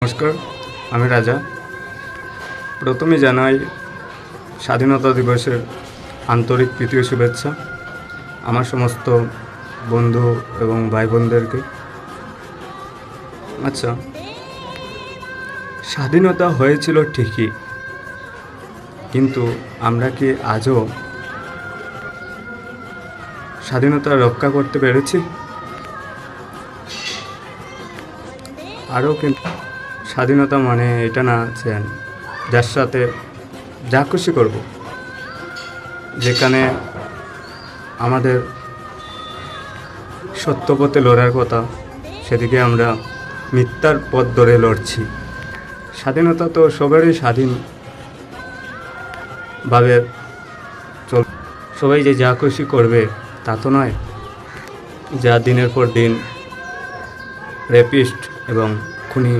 নমস্কার, আমি রাজা। প্রথমে জানাই স্বাধীনতা দিবসের আন্তরিক প্রীতি ও শুভেচ্ছা আমার সমস্ত বন্ধু এবং ভাই বোনদেরকে। আচ্ছা, স্বাধীনতা হয়েছিল ঠিকই, কিন্তু আমরা কি আজও স্বাধীনতা রক্ষা করতে পেরেছি? আরও কিন্তু স্বাধীনতা মানে এটা না যে যার সাথে যা খুশি করব, যেখানে আমাদের সত্য পথে লড়ার কথা সেদিকে আমরা মিথ্যার পথ ধরে লড়ছি। স্বাধীনতা তো সবারই স্বাধীনভাবে সবাই যে যা খুশি করবে তা তো নয়। যা দিনের পর দিন রেপিস্ট এবং খুনি